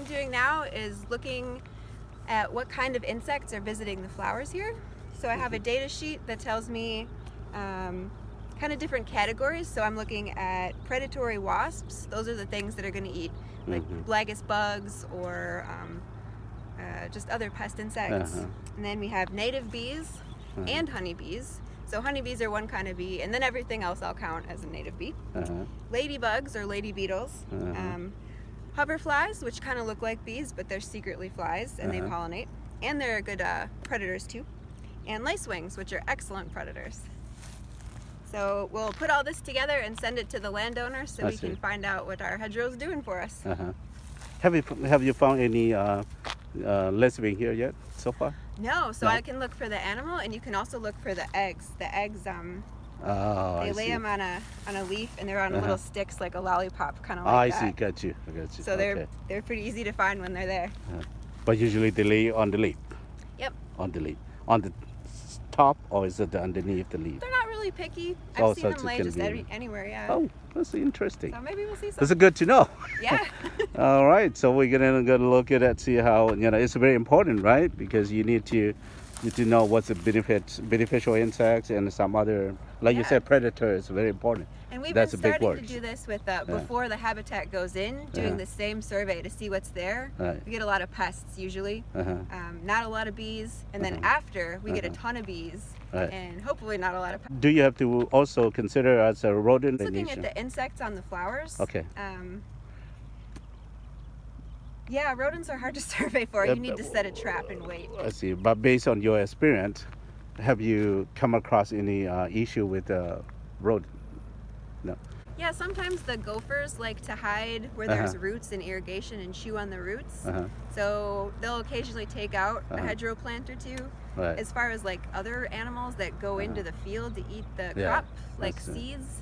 I'm doing now is looking at what kind of insects are visiting the flowers here. So I have a data sheet that tells me kind of different categories. So I'm looking at predatory wasps. Those are the things that are going to eat like blagus bugs or just other pest insects. And then we have native bees and honeybees. So honeybees are one kind of bee, and then everything else I'll count as a native bee. Ladybugs or lady beetles. Hoverflies, which kind of look like bees, but they're secretly flies, and they pollinate. And they're good predators too. And lacewings, which are excellent predators. So we'll put all this together and send it to the landowner so we can find out what our hedgerow's doing for us. Have you found any lacewing here yet so far? No, so I can look for the animal, and you can also look for the eggs. The eggs, they lay them on a leaf, and they're on little sticks like a lollipop, kind of like that. I see, got you. So they're pretty easy to find when they're there. But usually they lay on the leaf. Yep. On the leaf. On the top, or is it underneath the leaf? They're not really picky. I've seen them lay just anywhere, yeah. Oh, that's interesting. So maybe we'll see some. That's good to know. Yeah. All right, so we're gonna look at it, see how, it's very important, right? Because you need to know what's the beneficial insects and some other, like you said, predators. Very important. And we've been starting to do this with before the habitat goes in, doing the same survey to see what's there. We get a lot of pests usually, not a lot of bees, and then after we get a ton of bees, and hopefully not a lot of pests. Do you have to also consider as a rodent? Looking at the insects on the flowers. Okay. Yeah, rodents are hard to survey for. You need to set a trap and wait. I see. But based on your experience, have you come across any issue with rodent? No. Yeah, sometimes the gophers like to hide where there's roots and irrigation and chew on the roots. So they'll occasionally take out a hedgerow plant or two. As far as like other animals that go into the field to eat the crop, like seeds.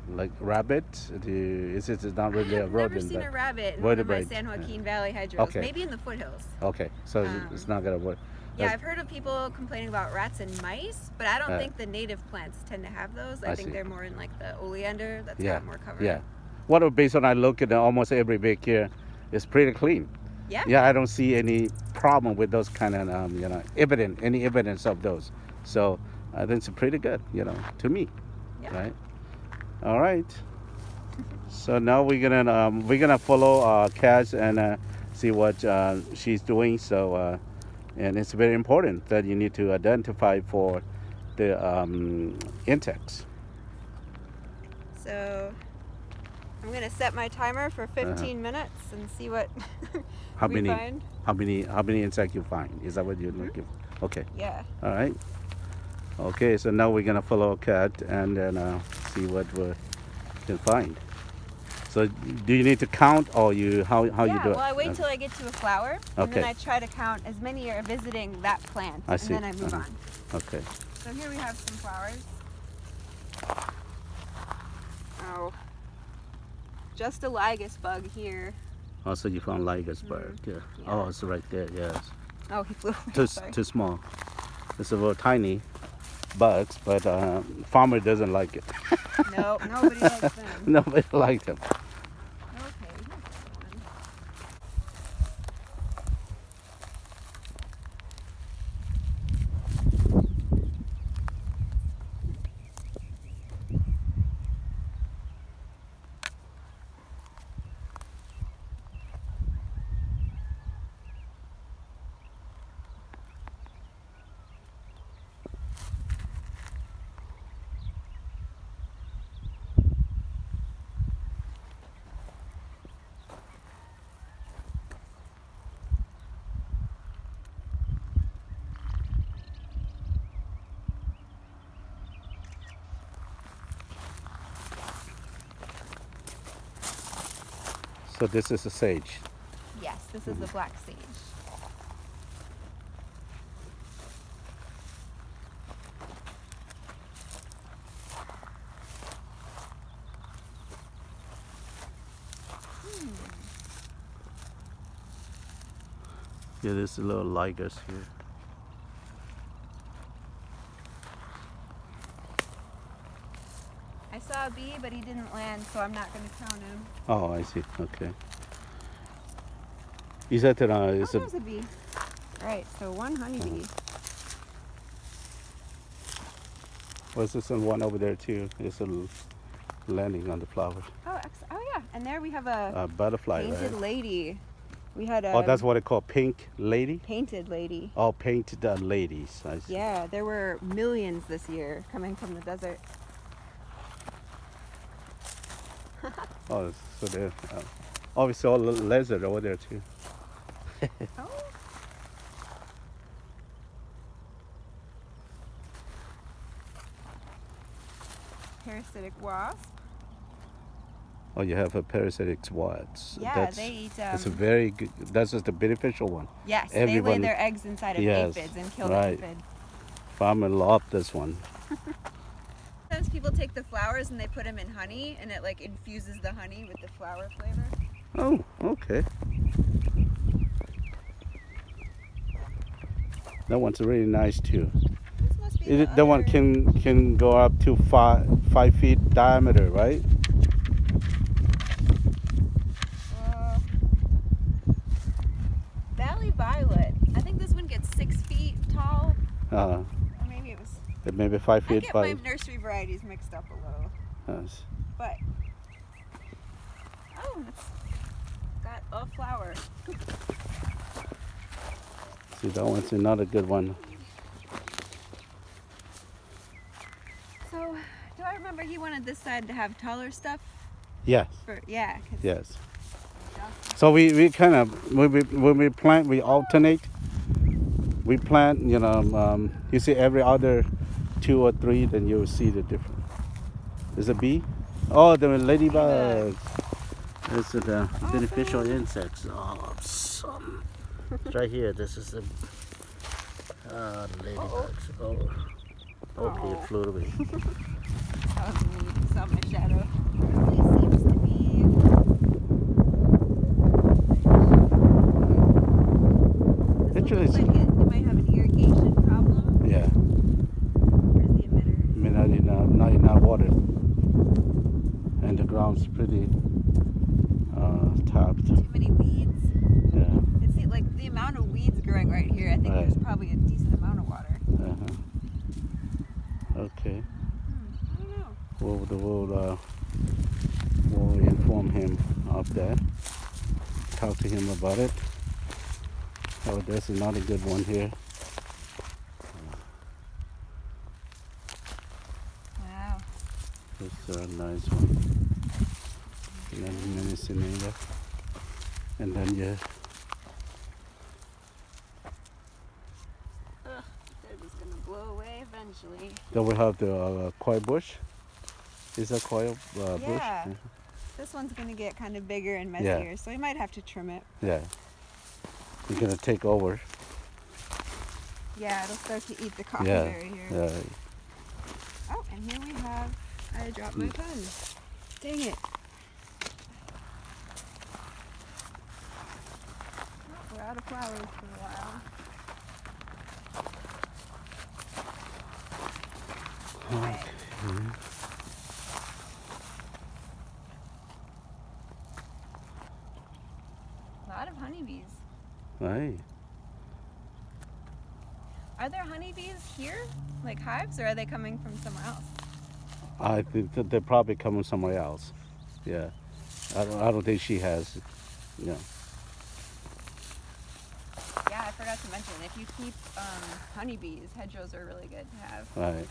Like rabbit? Is it not really a rodent? I've never seen a rabbit in one of my San Joaquin Valley hedgerows. Maybe in the foothills. Okay, so it's not gonna work. Yeah, I've heard of people complaining about rats and mice, but I don't think the native plants tend to have those. I think they're more in like the oleander that's got more cover. Yeah. What based on I look at almost every big here, it's pretty clean. Yeah. Yeah, I don't see any problem with those kind of any evidence of those. So I think it's pretty good, to me. Yeah. Right. All right. So now we're gonna follow Cass and see what she's doing. So. And it's very important that you need to identify for the insects. So I'm going to set my timer for 15 minutes and see what we find. How many insects you find? Is that what you're looking for? Okay. Yeah. All right. Okay, so now we're going to follow Kat and then see what we can find. So do you need to count, or how you do it? Yeah, well, I wait till I get to a flower, and then I try to count as many are visiting that plant, and then I move on. Okay. So here we have some flowers. Oh, just a lygus bug here. Oh, so you found lygus bug, yeah. Oh, it's right there, yes. Oh, he flew away. Too small. It's a little tiny bugs, but farmer doesn't like it. No, nobody likes them. Nobody likes them. Okay, here's one. So this is a sage. Yes, this is the black sage. Yeah, there's a little lygus here. I saw a bee, but he didn't land, so I'm not going to count him. Oh, I see. Okay. Is that Oh, is a there's a bee. Right, so one honeybee. what's this one over there too? It's a landing on the flowers. Oh, oh yeah, and there we have a Butterfly, painted right? lady. We had a Oh, that's what they call pink lady. painted lady. Oh, painted ladies. I see. Yeah, there were millions this year coming from the desert. Oh, so there. Oh, we saw a lizard over there too. Oh. Parasitic wasp. Oh, you have a parasitic wasp. Yeah, they eat. That's a very good. That's just the beneficial one. Yes, everyone- they lay their eggs inside of Yes, aphids and kill right. the aphid. Farmer love this one. Sometimes people take the flowers and they put them in honey, and it like infuses the honey with the flower flavor. Oh, okay. That one's really nice too. This must be That one can go up to 5 feet diameter, right? Valley Violet. I think this one gets 6 feet tall. Or maybe it was. Maybe 5 I feet get by. my nursery varieties mixed up a little. Yes. But oh, it's got a flower. See, that one's another good one. So, do I remember he wanted this side to have taller stuff? Yes. Yeah. 'Cause Yes. So we kind of when we plant, we alternate. We plant, you see every other 2 or 3, then you'll see the difference. There's a bee. Oh, the ladybugs. This is the beneficial insects. Awesome. It's right here. This is the ladybugs. Oh, okay, it flew away. That was me. Saw my shadow. Really seems to be. Actually, Looks like it might have an irrigation problem. yeah, Where's the emitter? I mean, not enough water, and the ground's pretty tapped. Too many weeds. Yeah. It's like the amount of weeds growing right here. I think Right. there's probably a decent amount of water. Okay. I don't know. We'll inform him of that. Talk to him about it. Oh, there's another good one here. Wow. It's a nice one. And then Minnesota. And then They're just gonna blow away eventually. then we have the koi bush. Is that koi bush? Yeah. This one's gonna get kind of bigger and Yeah. messier, so we might have to trim it. Yeah. You're gonna take over. Yeah, it'll start to eat the coffee Yeah. berry here. Yeah. Oh, and here we have. I dropped my pen. Dang it. Oh, we're out of flowers for a while. Okay. A lot of honeybees. Right. Are there honeybees here, like hives, or are they coming from somewhere else? I think that they're probably coming somewhere else. Yeah. I don't think she has. Yeah. Yeah, I forgot to mention, if you keep honeybees, hedgerows are really good to have. Right.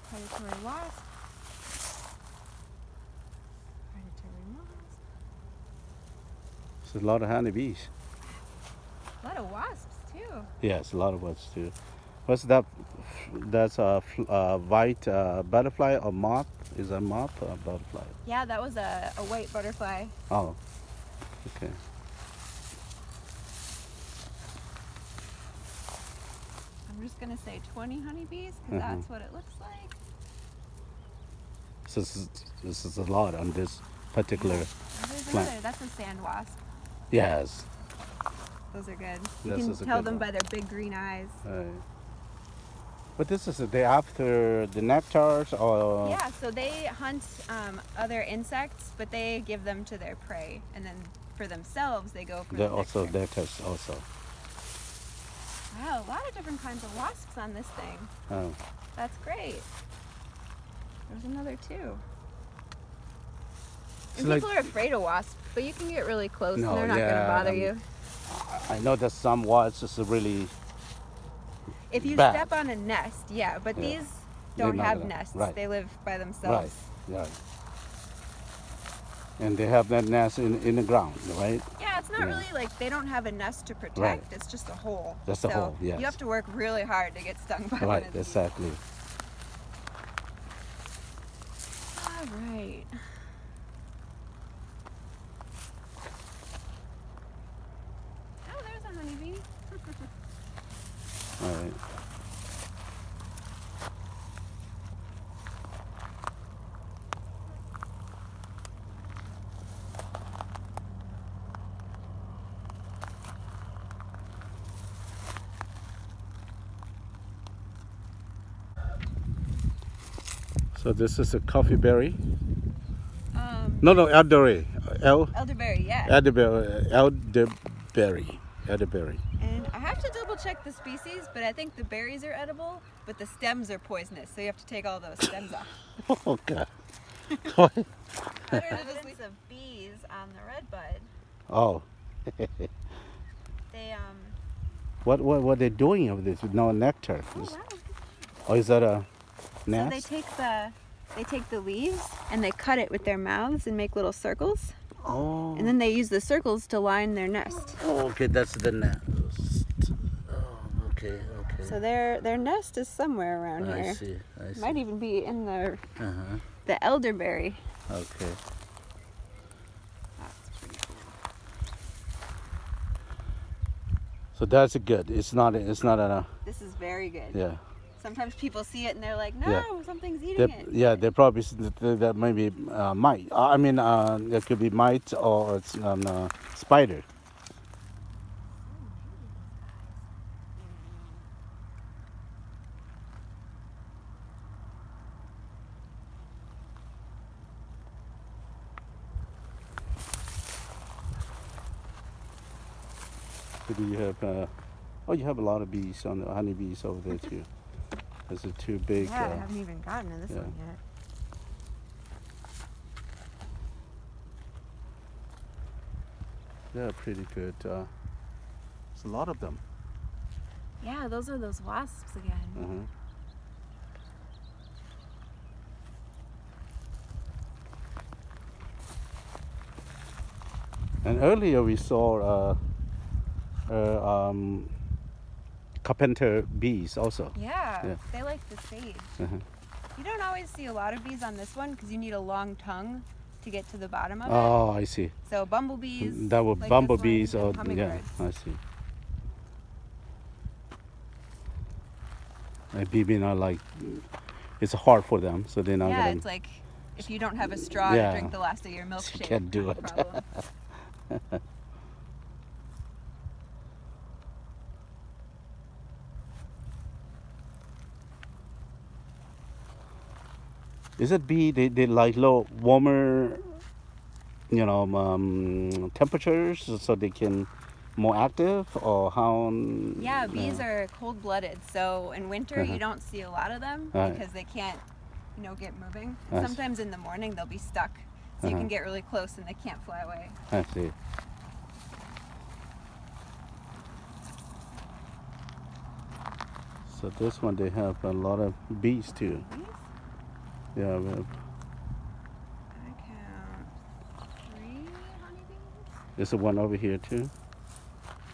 Predatory wasp. Predatory wasp. There's a lot of honeybees. A lot of wasps, too. Yes, a lot of wasps too. What's that? That's a white butterfly or moth? Is that moth or a butterfly? Yeah, that was a white butterfly. Oh, okay. I'm just going to say 20 honeybees, because that's what it looks like. So this is a lot on this particular And there's plant. another, that's a sand wasp. Yes. Those are good. You This can is a tell good them one. by their big green eyes. Right. But this is the day after the nectars or Yeah, so they hunt other insects, but they give them to their prey, and then for themselves, they go for They're the also nectar. nectars also. Wow, a lot of different kinds of wasps on this thing. Oh. That's great. There's another too. It's And like- people are afraid of wasps, but you can get really close No, and they're not going to yeah, bother you. I know that some wasps is really If you bad. step on a nest, yeah, but Yeah. these They're don't not have gonna- nests. right. They live by themselves. right. And they have that nest in the ground, right? Yeah, it's not Yeah. really like they don't have a nest to protect. Right. It's just a hole. Just a So hole, yes. You have to work really hard to get stung by one Right, of these. exactly. All right. Oh, there's a honeybee. All right. So this is a coffee berry. No, elderberry. Elderberry, yeah. Elderberry. And I have to double check the species, but I think the berries are edible, but the stems are poisonous, so you have to take all those stems off. Oh God. Evidence of bees on the redbud. Oh. They What they doing of this with no nectar? oh wow. Or is that a So nest? they take the leaves and they cut it with their mouths and make little circles, Oh. and then they use the circles to line their nest. Oh, okay, that's the nest. Oh, okay. So their nest is somewhere around I here. see. Might even be in Uh-huh. the elderberry. Okay. That's pretty cool. So that's good. It's not a This is very good. yeah. Sometimes people see it and they're like, no, Yeah. something's eating it. Yeah, they probably that maybe mite. I mean, there could be mite or it's spider. So do you have? Oh, you have a lot of bees on the honeybees over there too. There's a two big. Yeah, I haven't even gotten to this yeah. one yet. They're pretty good. There's a lot of them. Yeah, those are those wasps again. Uh-huh. And earlier we saw carpenter bees also. Yeah, Yeah. they like the sage. Uh-huh. You don't always see a lot of bees on this one because you need a long tongue to get to the bottom of it. Oh, I see. So bumblebees. That were like this bumblebees one, or and hummingbirds. yeah, I see. Like bee being are like it's hard for them, so they're not Yeah, gonna. it's like if you don't have a straw Yeah. to drink the last of your milkshake. Can't do no it. problem. Is it bee? They like low warmer, temperatures, so they can more active, or how? Yeah, bees are cold-blooded, so in winter Uh-huh. you don't see a lot of them Right. because they can't, get moving. I see. Sometimes in the morning they'll be stuck, so you Uh-huh. can get really close and they can't fly away. I see. So this one they have a lot of bees too. Bees? Yeah, we have, I count 3 honeybees. there's a one over here too,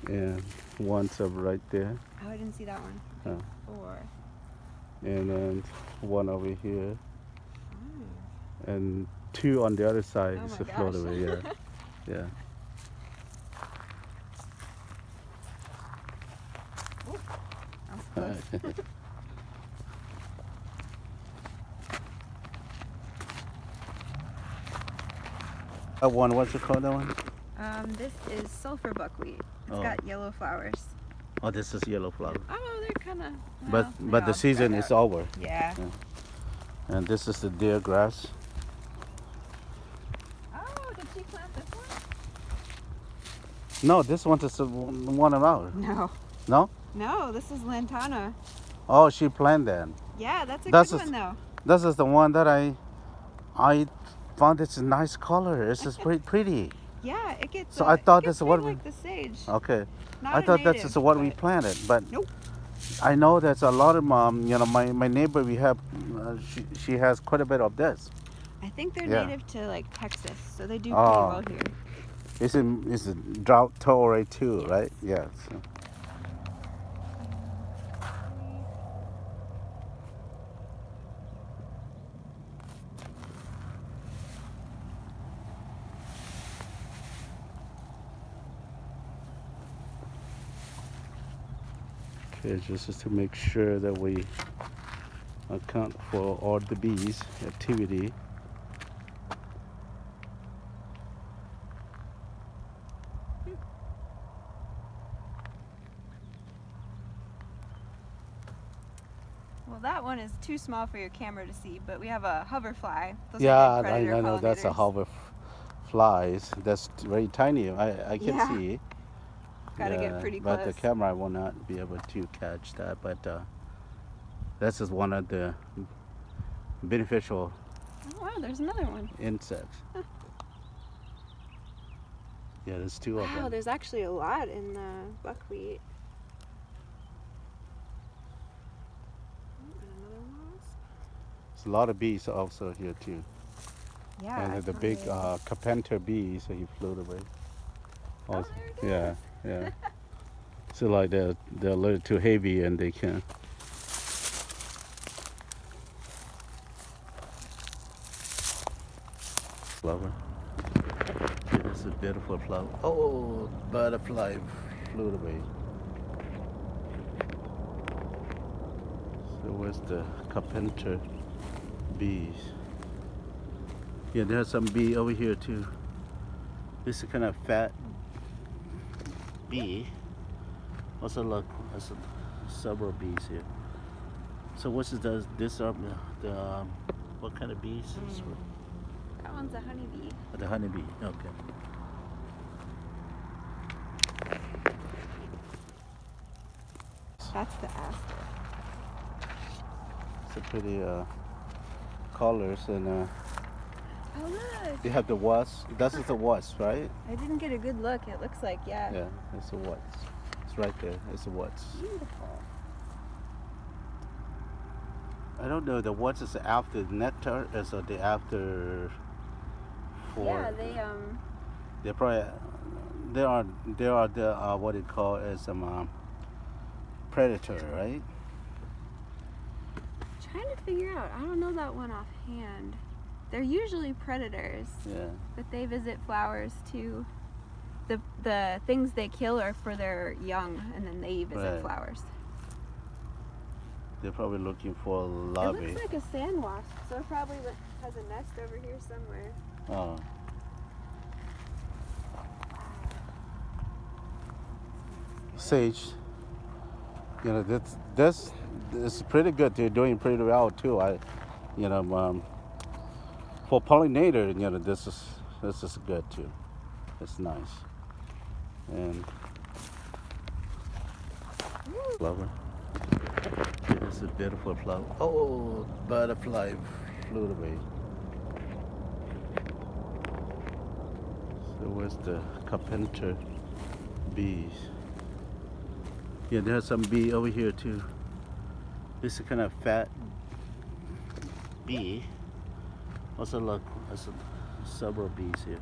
and one's up right there, Oh, I didn't see that one. Oh. 4. and then one over here, Oh. and 2 on the other side. Oh It's my a float gosh. away. Yeah, yeah. That was close. That one, what's it called? That one? This is sulfur buckwheat. It's Oh. got yellow flowers. Oh, this is yellow flower. Oh, they're kind of. But the season is over, Yeah. and this is the deer grass. Oh, did she plant this one? No, this one is one of ours. No. No? No, this is lantana. Oh, she planted that. Yeah, that's a That's good a- one though. This is the one that I found. It's a nice color. It's just pretty. Yeah, it gets. So I thought it gets this is what big we. like the sage. Okay. Not I a thought native, that's what we but- planted, but Nope. I know there's a lot of my neighbor. We have she has quite a bit of this. I think they're Yeah. native to like Texas, so they do pretty Oh. well here. It's a drought tolerant too, Yes. right? Yeah. So. Okay, just to make sure that we account for all the bees activity. Well, that one is too small for your camera to see, but we have a hoverfly. Those Yeah, are big I predator know that's a pollinators. hover flies. That's very tiny. I can Yeah. see. Gotta get pretty But the close. camera will not be able to catch that. But this is one of the beneficial Oh wow, there's another one. insects. Huh. Yeah, there's two of Wow, them. there's actually a lot in the buckwheat. And another wasp. There's a lot of bees also here too. Yeah. And the big carpenter bees, so he flew away. Oh, there it yeah, goes. yeah. So like they're a little too heavy and they can. Flower. See, this is a beautiful flower. Oh, butterfly flew away. So where's the carpenter bees? Yeah, there's some bee over here too. This is kind of fat bee. Also look, there's several bees here. So what is this the what kind of bees? That one's a honeybee. The honeybee. Okay. That's the aster. It's a pretty colors and Oh look! they have the wasp. This is the wasp, right? I didn't get a good look. It looks like Yeah, it's a wasp. It's right there. It's a wasp. Beautiful. I don't know. The wasp is after nectar, is the after. Yeah, They're probably they are the what you call as predator, right? trying to figure out. I don't know that one offhand. They're usually predators, Yeah. but they visit flowers too. The things they kill are for their young, and then they visit Right. flowers. They're probably looking for It larvae. looks like a sand wasp, so it probably has a nest over here somewhere. Oh. Sage. You know, this is pretty good. They're doing pretty well too. For pollinator, this is good too. It's nice. And flower. See, this is a beautiful flower. Oh, butterfly flew away. So where's the carpenter bees? Yeah, there's some bee over here too. This is kind of fat bee. Also look, there's several bees here.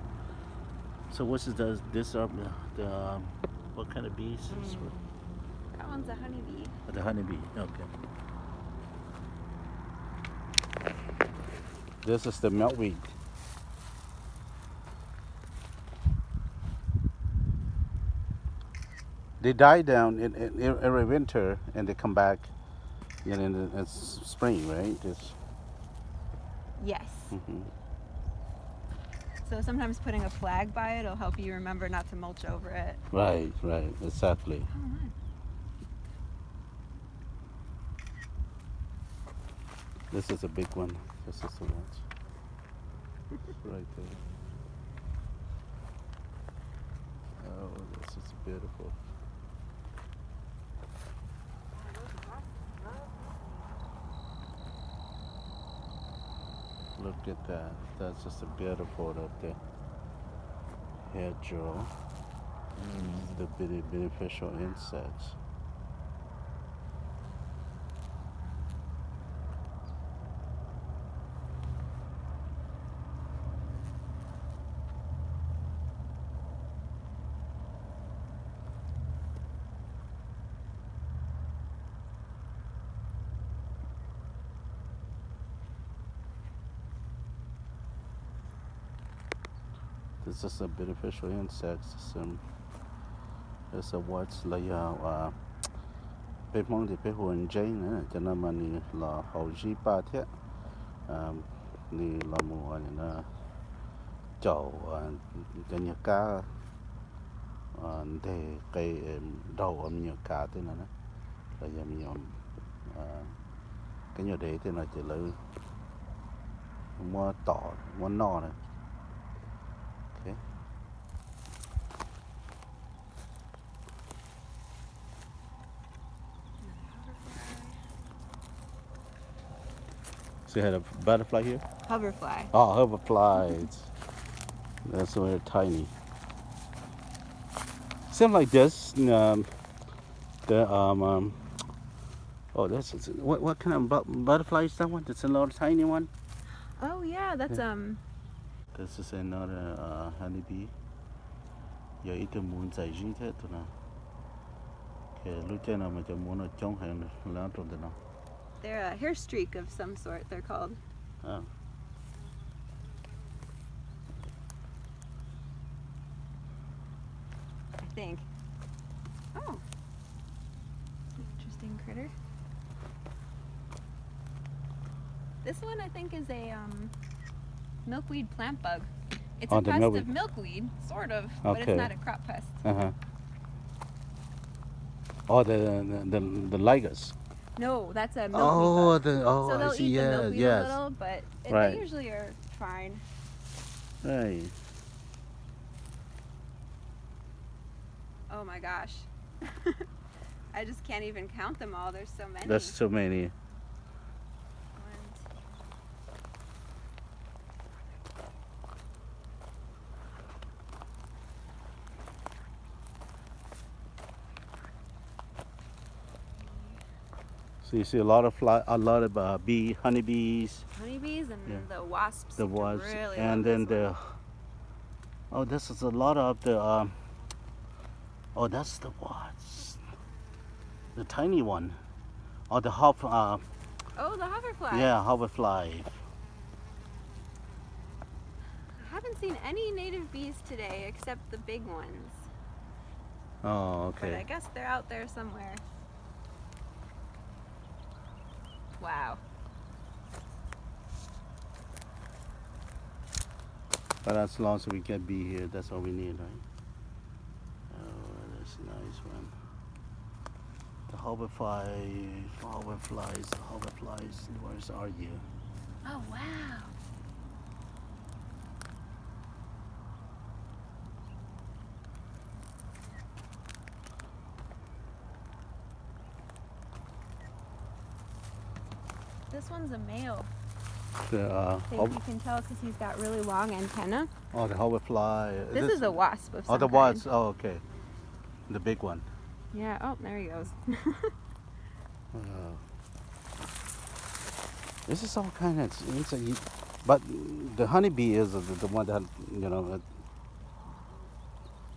So what is this the what kind of bees? That one's a honeybee. The honeybee. Okay. This is the milkweed. They die down in every winter and they come back in the spring, right? Yes. Mhm. So sometimes putting a flag by it will help you remember not to mulch over it. Right, exactly. Oh, nice. This is a big one. This is the one. Right there. Oh, this is beautiful. Look at that. That's just a beautiful up there. Hedgerow. The beneficial insects. This is a beneficial insects. It's a what's like bên mong thì bên hồn dây nữa cho nên mà ni là hậu gì ba thế ni là mua ni là chaw cho nhiều cá để cái đầu nhiều cá thế này là nhiều cái nhiều đấy thế này chỉ là mua tỏi mua nọ này. Okay. So you had a butterfly here? Hoverfly. Oh, hoverflies. That's very tiny. Seems like this. Oh, that's what kind of butterfly is that one? It's a little tiny one. Oh yeah, that's This is another honeybee. Giờ ít muốn giải gì thế tụi nó. Cái lúc trên nào mà cho muốn nó trông hàng lá trong tụi nó. they're a hair streak of some sort. They're called. Oh. I think. Oh. Interesting critter. This one I think is a milkweed plant bug. It's a pest of milkweed, sort of, but it's not a crop pest. Oh, the ligas. No, that's a milkweed bug. So they'll I see. eat the Yeah, milkweed yes. a little, but Right. they usually are fine. Right. Oh my gosh. I just can't even count them all. There's so many. That's too many. So you see a lot of honeybees. Honeybees and the wasps. The wasps, really and then this is a lot of the. That's the wasps. The tiny one. Oh, the hop. Oh, the hoverfly. Yeah, hoverfly. I haven't seen any native bees today except the big ones. Oh, okay. But I guess they're out there somewhere. Wow. But as long as we can be here, that's all we need, right? Oh, that's a nice one. The hoverflies. Where are you? Oh, wow. This one's a male. I think you can tell because he's got really long antennae. Oh, the hoverfly. This is a wasp of some the kind. wasp. Oh, okay. The big one. Yeah. Oh, there he goes. This is all kind of insect, but the honeybee is the one that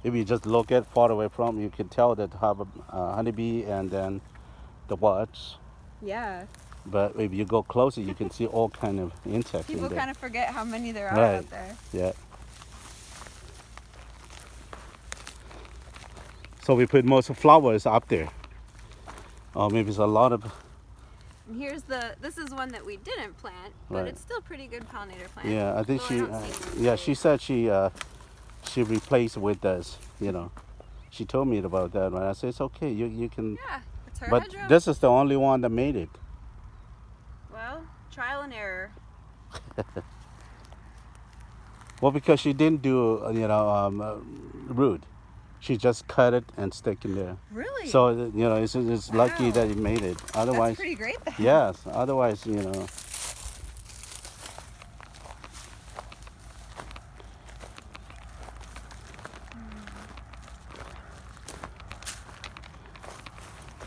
if you just look at far away from, you can tell that have a honeybee and then the wasps. Yeah. But if you go closer, you can see all kind of insects. People kind of forget how many there are Right. out there. Yeah. So we put most of flowers up there. Or maybe it's a lot of. And here's this is one that we didn't plant, but Right. it's still a pretty good pollinator plant. Yeah, I think Although I don't see them she said she replaced with this. She told me about that, and I said it's okay. You can. Yeah, it's her But hedgerow. this is the only one that made it. Well, trial and error. Well, because she didn't do root. She just cut it and stick in there. Really? So you know, it's lucky that it made it. Otherwise, that's pretty great then. yes. Otherwise, you know.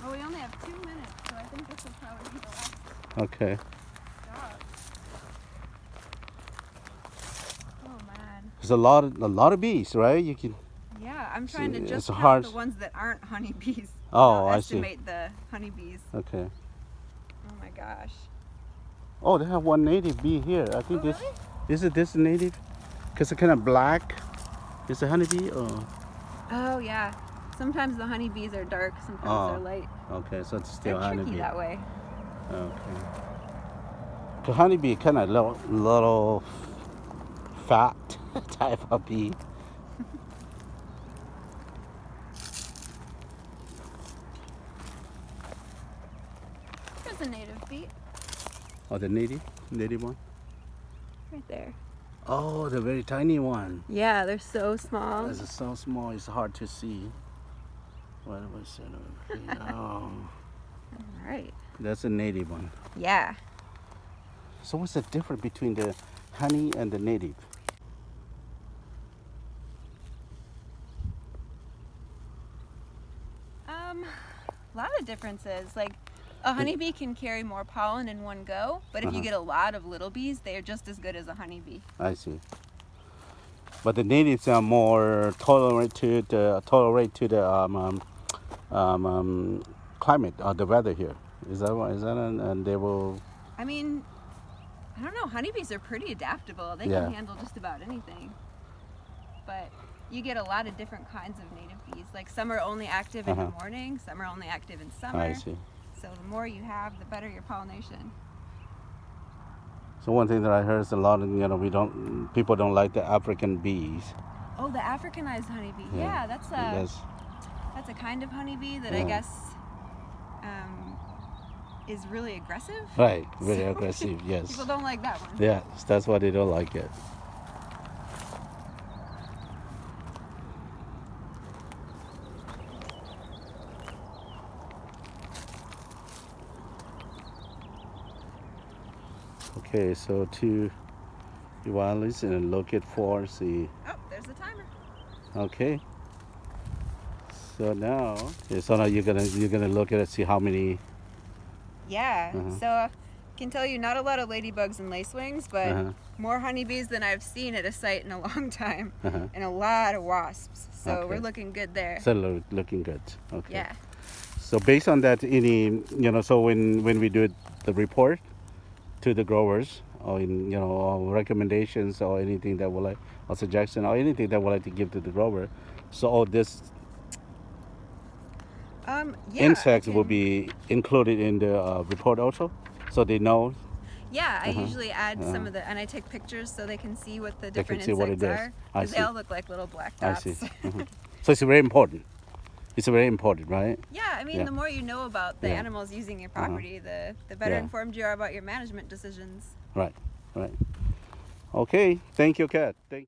Well, we only have 2 minutes, so I think this will probably be the last Okay. job. Oh man. There's a lot of bees, right? You can. Yeah, I'm trying to It's just count hard. the ones that aren't honeybees. Oh, I'll I see. estimate the honeybees. Okay. Oh my gosh. Oh, they have one native bee here. I think Oh, this really? is this native? Cause it's kind of black. Is it honeybee or? Oh yeah. Sometimes the honeybees are dark, sometimes Oh. they're light. Okay, so it's They're still tricky honeybee. that way. Okay. The honeybee kind of little fat type of bee. There's a native bee Oh, the native one. right there. Oh, the very tiny one. Yeah, they're so small. It's so small, it's hard to see. What was it? Oh, All right. that's a native one. Yeah. So what's the difference between the honey and the native? A lot of differences. Like a honeybee can carry more pollen in one go, but if you get a lot of little bees, they are just as good as a honeybee. I see. But the natives are more tolerant to the climate or the weather here. Is that what? Is that and they will? I mean, I don't know. Honeybees are pretty adaptable. They Yeah. can handle just about anything. But you get a lot of different kinds of native bees. Like some are only active in the morning, some are only active in summer. I see. So the more you have, the better your pollination. So one thing that I heard is a lot of people don't like the African bees. Oh, the Africanized honeybee. Yeah. Yeah, that's a kind of honeybee that I Yeah. guess is really aggressive. Right, very So aggressive. Yes. People don't like that one. Yes, that's why they don't like it. Okay, so to evaluate and locate for the. Oh, there's the timer. Okay. So now, you're gonna look at it, see how many. Yeah. So I can tell you, not a lot of ladybugs and lacewings, but more honeybees than I've seen at a site in a long time, and a lot of wasps. So we're looking good there. So looking good. Okay. Yeah. So based on that, so when we do the report to the growers, or or recommendations or anything that we like, or suggestion or anything that we like to give to the grower, so all this insects will be included in the report also, so they know. Yeah, I usually add some of the, and I take pictures so they can see what the different see what insects it is. are, I because they see. all look like little black I dots. see. So it's very important. It's very important, right? Yeah, I mean, Yeah. the more you know about the Yeah. animals using your property, the better Yeah. informed you are about your management decisions. Right. Okay. Thank you, Kat. Thank.